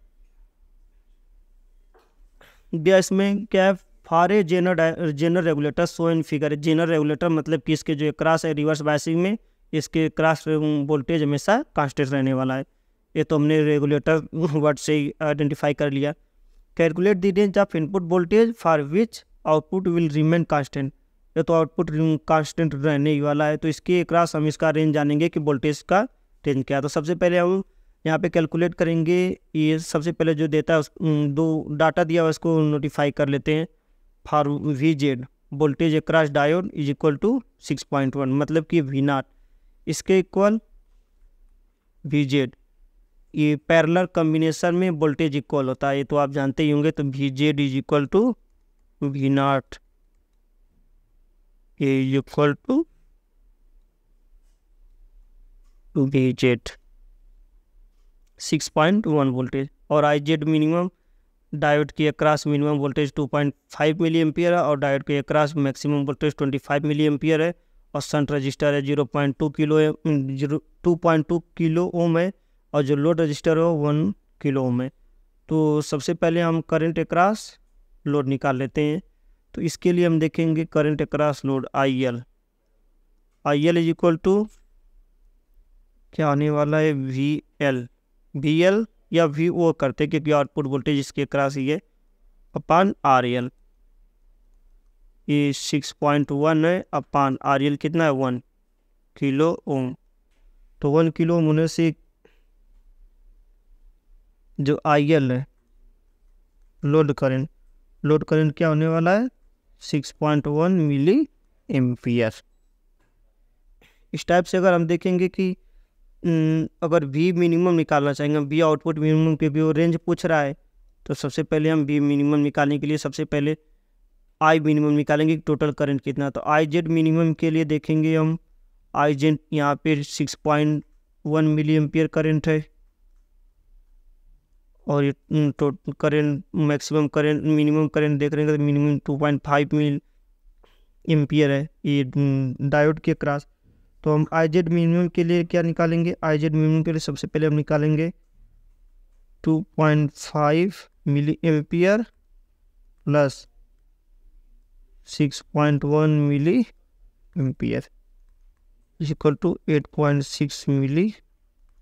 इसमें क्या है, फारे zener regulator so in figure. Zener regulator मतलब कि इसके जो क्रॉस है रिवर्स बायसिंग में इसके क्रॉस वोल्टेज हमेशा कांस्टेंट रहने वाला है। ये तो हमने रेगुलेटर वर्ड से ही आइडेंटिफाई कर लिया। Calculate the range of input voltage for which output will remain constant. ये तो आउटपुट कांस्टेंट रहने ही वाला है, तो इसके क्रॉस हम इसका रेंज जानेंगे कि वोल्टेज का रेंज क्या है। तो सबसे पहले हम यहाँ पे कैलकुलेट करेंगे। ये सबसे पहले जो देता है दो डाटा दिया हुआ उसको नोटिफाई कर लेते हैं। For VZ voltage across diode is equal to 6.1, मतलब कि वी नॉट इसके इक्वल वी जेड। ये पैरेलल कॉम्बिनेशन में वोल्टेज इक्वल होता है, ये तो आप जानते ही होंगे। तो V Z is equal to V naught is equal to V Z 6.1 voltage. और आई जेड मिनिमम डायोड की across minimum voltage 2.5 milli ampere है, और डायोड के across maximum voltage 25 milli ampere है, और शंट रजिस्टर है 2.2 किलो ओम है, और जो लोड रजिस्टर है 1 किलो ओम है। तो सबसे पहले हम करंट अक्रॉस लोड निकाल लेते हैं। तो इसके लिए हम देखेंगे current across load I L is equal to क्या आने वाला है, वी एल या वी ओ करते, क्योंकि आउटपुट वोल्टेज इसके अक्रॉस ही है, अपान आर एल। ये 6.1 है, अपान आर एल कितना है 1 किलो ओम। तो 1 किलो ओम होने से जो आई एल है लोड करंट क्या होने वाला है 6.1 मिली एम्पियर। इस टाइप से अगर हम देखेंगे कि अगर वी मिनिमम निकालना चाहेंगे, वी आउटपुट मिनिमम के भी वो रेंज पूछ रहा है, तो सबसे पहले हम वी मिनिमम निकालने के लिए सबसे पहले आई मिनिमम निकालेंगे, टोटल करंट कितना। तो आई जेड मिनिमम के लिए देखेंगे हम, आई जेड यहाँ पे 6.1 मिली एम्पियर करंट है, और ये total current maximum current minimum current देख रहे हैं तो मिनिमम 2.5 मिली एम्पियर है ये डायोड के क्रॉस। तो हम आई जेड मिनिमम के लिए क्या निकालेंगे, आई जेड मिनिमम के लिए सबसे पहले हम निकालेंगे 2.5 milli ampere plus 6.1 milli ampere equal to 8.6 milli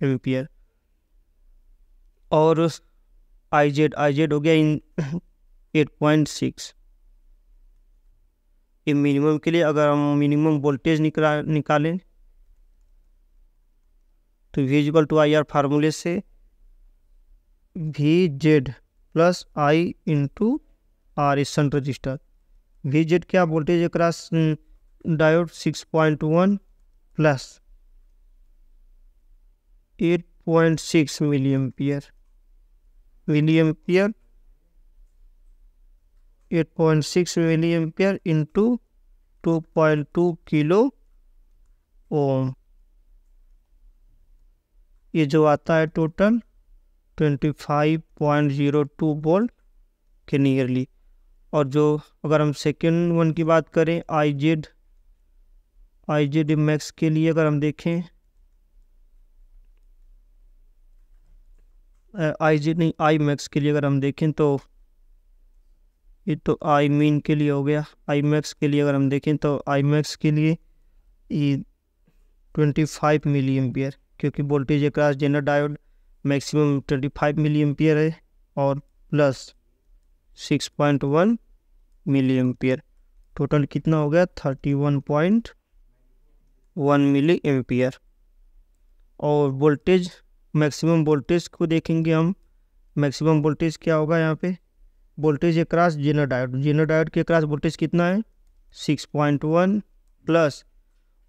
ampere. और आई जेड हो गया इन 8.6। ये मिनिमम के लिए अगर हम मिनिमम वोल्टेज निकालें तो V equal to I R फार्मूले से V Z plus I into R इस शंट रजिस्टर। वी जेड क्या voltage across diode 6.1 plus 8.6 milli ampere 8.6 milli ampere into 2.2 kilo ohm. ये जो आता है टोटल 25.02 वोल्ट के नियरली। और जो अगर हम सेकेंड वन की बात करें आई जेड मैक्स के लिए अगर हम देखें, आई मैक्स के लिए अगर हम देखें तो ये तो आई मीन के लिए हो गया। आई मैक्स के लिए अगर हम देखें तो आई मैक्स के लिए ये 25 मिली एम्पियर, क्योंकि voltage across zener diode maximum 25 milli ampere है, और प्लस 6.1 मिली एम्पियर, टोटल कितना हो गया 31.1 मिली एम्पियर। और वोल्टेज मैक्सिमम वोल्टेज को देखेंगे हम, मैक्सिमम वोल्टेज क्या होगा यहाँ पे, वोल्टेज अक्रॉस जेनर डायोड के अक्रॉस वोल्टेज कितना है 6.1 प्लस,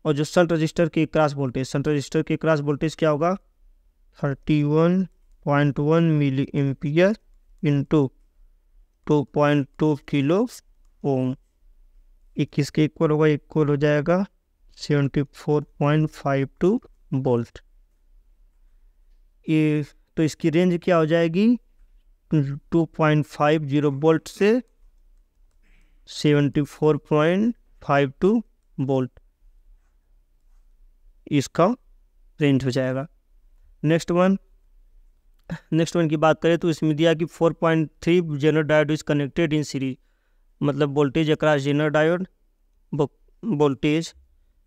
और जो शंट रजिस्टर के अक्रॉस वोल्टेज क्या होगा 31.1 milli ampere into 2.2 kilo ohm. 21 के इक्वल होगा, इक्वल हो जाएगा 74.52 वोल्ट। ये तो इसकी रेंज क्या हो जाएगी 2.50 वोल्ट से 74.52 वोल्ट, इसका रेंज हो जाएगा। नेक्स्ट वन की बात करें तो इसमें दिया कि 4.3 zener diode is connected in series, मतलब voltage across zener diode, voltage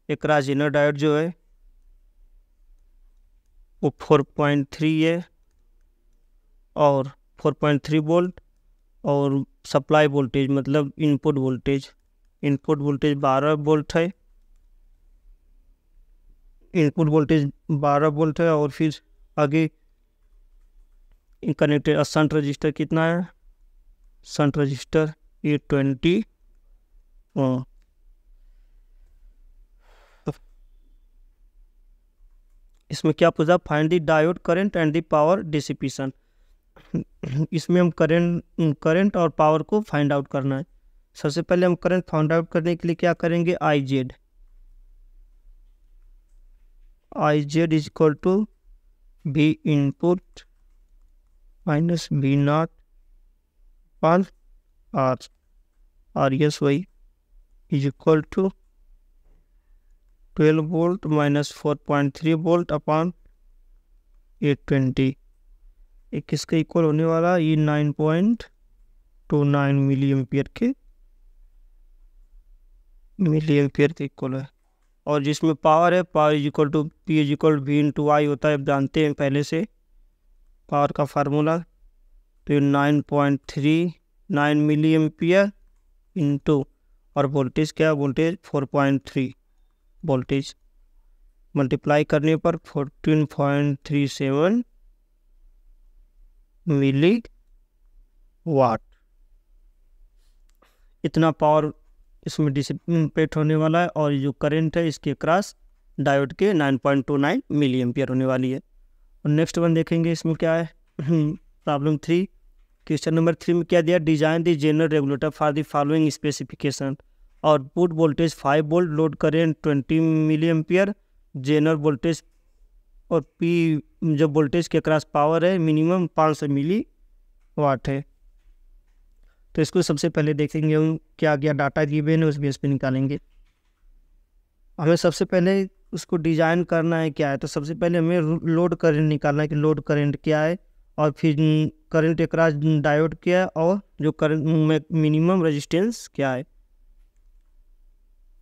across zener diode जो है वो 4.3 है, और 4.3 वोल्ट, और सप्लाई वोल्टेज मतलब इनपुट वोल्टेज 12 वोल्ट है, इनपुट वोल्टेज 12 वोल्ट है। और फिर आगे कनेक्टेड शंट रजिस्टर कितना है, शंट रजिस्टर ये 20 इसमें क्या पूछा, find the diode current and the power dissipation. इसमें हम करंट और पावर को फाइंड आउट करना है। सबसे पहले हम करंट फाइंड आउट करने के लिए क्या करेंगे, I Z is equal to V input minus B not upon R S Y is equal to 12 volt minus 4.3 volt upon 820। ये किसके इक्वल होने वाला, ये 9.29 मिली एम्पियर के इक्वल है। और जिसमें पावर है, power is equal to P is equal V into I होता है, अब जानते हैं पहले से पावर का फार्मूला। तो ये 9.39 मिली एम्पियर इंटू, और वोल्टेज क्या है, वोल्टेज 4.3 वोल्टेज मल्टीप्लाई करने पर 14.37 मिली वाट, इतना पावर इसमें डिसिपेट होने वाला है। और जो करंट है इसके क्रॉस डायोड के 9.29 मिली एम्पियर होने वाली है। और नेक्स्ट वन देखेंगे, इसमें क्या है, प्रॉब्लम 3, क्वेश्चन नंबर 3 में क्या दिया, design the general regulator for the following specification. Output voltage 5 volt, load current 20 milli ampere, general voltage और पी जो वोल्टेज के क्रॉस पावर है मिनिमम 500 मिली वाट है। तो इसको सबसे पहले देखेंगे हम क्या क्या डाटा गिवन है उस बेस पे निकालेंगे। हमें सबसे पहले उसको डिजाइन करना है क्या है, तो सबसे पहले हमें लोड करंट निकालना है कि लोड करंट क्या है, और फिर करंट अक्रॉस डायोड क्या है, और जो करंट मिनिमम रेजिस्टेंस क्या है।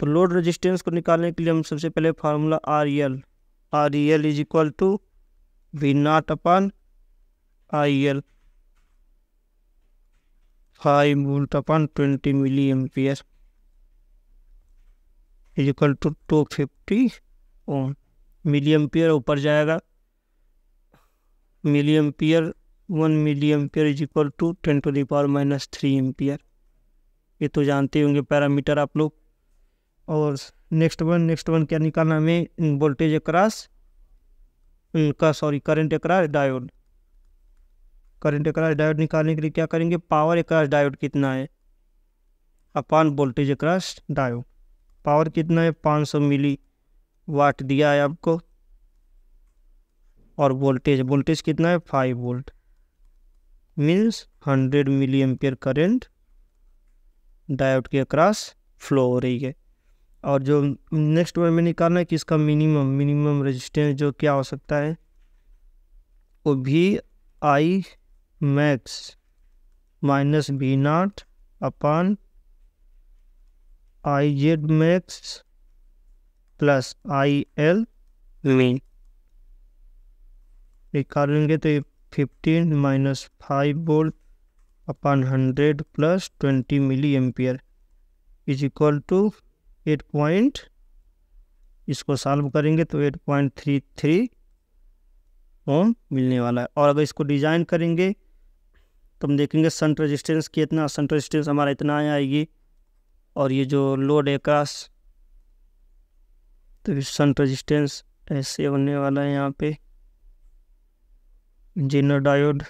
तो लोड रेजिस्टेंस को निकालने के लिए हम सबसे पहले formula R E L is equal to V naught upon I L, 5 volt upon 20 milli ampere is equal to 250 ohm. Milli ampere ऊपर जाएगा, milli ampere 1 milli ampere is equal to 10⁻³ ampere. ये तो जानते होंगे पैरामीटर आप लोग। और next one क्या निकालना हमें, voltage across current across diode. Current across diode निकालने के लिए क्या करेंगे, पावर अक्रॉस डायोड कितना है upon voltage across diode. Power कितना है, 500 मिली वाट दिया है आपको, और वोल्टेज कितना है, 5 volt, means 100 milli ampere current diode के अक्रॉस फ्लो हो रही है। और जो नेक्स्ट वन में निकालना है कि इसका मिनिमम रेजिस्टेंस जो क्या हो सकता है, वो भी I max minus B naught upon I Z max plus I L mean निकालेंगे। तो ये 15 minus 5 volt upon 100 plus 20 milli ampere is equal to 8 इसको सॉल्व करेंगे तो 8.33 ओम मिलने वाला है। और अगर इसको डिजाइन करेंगे तो हम देखेंगे शंट रेजिस्टेंस कितना, शंट रेजिस्टेंस हमारा इतना आएगी, और ये जो लोड है क्रॉस, तो शंट रेजिस्टेंस ऐसे होने वाला है यहाँ पे, जेनर डायोड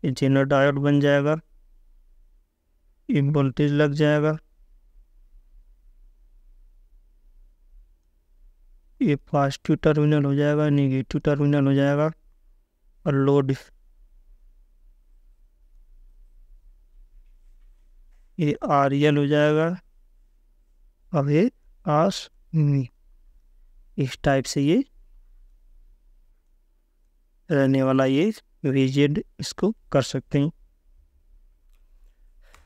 ये जेनर डायोड बन जाएगा, ये वोल्टेज लग जाएगा, ये पॉजिटिव टर्मिनल हो जाएगा, नेगेटिव टर्मिनल हो जाएगा, और लोड ये आर एल हो जाएगा। अब ये आस इस टाइप से ये रहने वाला, ये वीजेड इसको कर सकते हैं।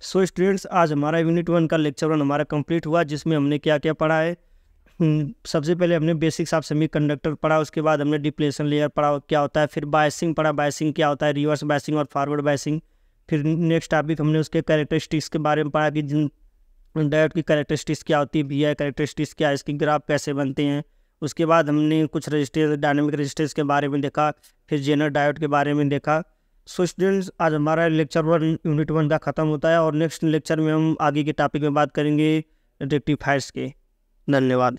सो स्टूडेंट्स, आज हमारा यूनिट 1 का लेक्चर 1 हमारा कंप्लीट हुआ, जिसमें हमने क्या क्या पढ़ा है। सबसे पहले हमने बेसिक्स ऑफ सेमीकंडक्टर पढ़ा, उसके बाद हमने डिप्लेशन लेयर पढ़ा क्या होता है, फिर बायसिंग पढ़ा, बायसिंग क्या होता है, रिवर्स बायसिंग और फॉरवर्ड बायसिंग। फिर नेक्स्ट टॉपिक हमने उसके कैरेक्टरिस्टिक्स के बारे में पढ़ा कि डायोड की कैरेक्टरिस्टिक्स क्या होती है, वी आई कैरेक्टरिस्टिक्स क्या है, इसकी ग्राफ कैसे बनते हैं, उसके बाद हमने कुछ रजिस्टर डायनेमिक रजिस्टर्स के बारे में देखा, फिर जेनर डायोड के बारे में देखा। सो स्टूडेंट्स, आज हमारा लेक्चर 1 यूनिट 1 का ख़त्म होता है और नेक्स्ट लेक्चर में हम आगे के टॉपिक में बात करेंगे रेक्टिफायर्स के। धन्यवाद।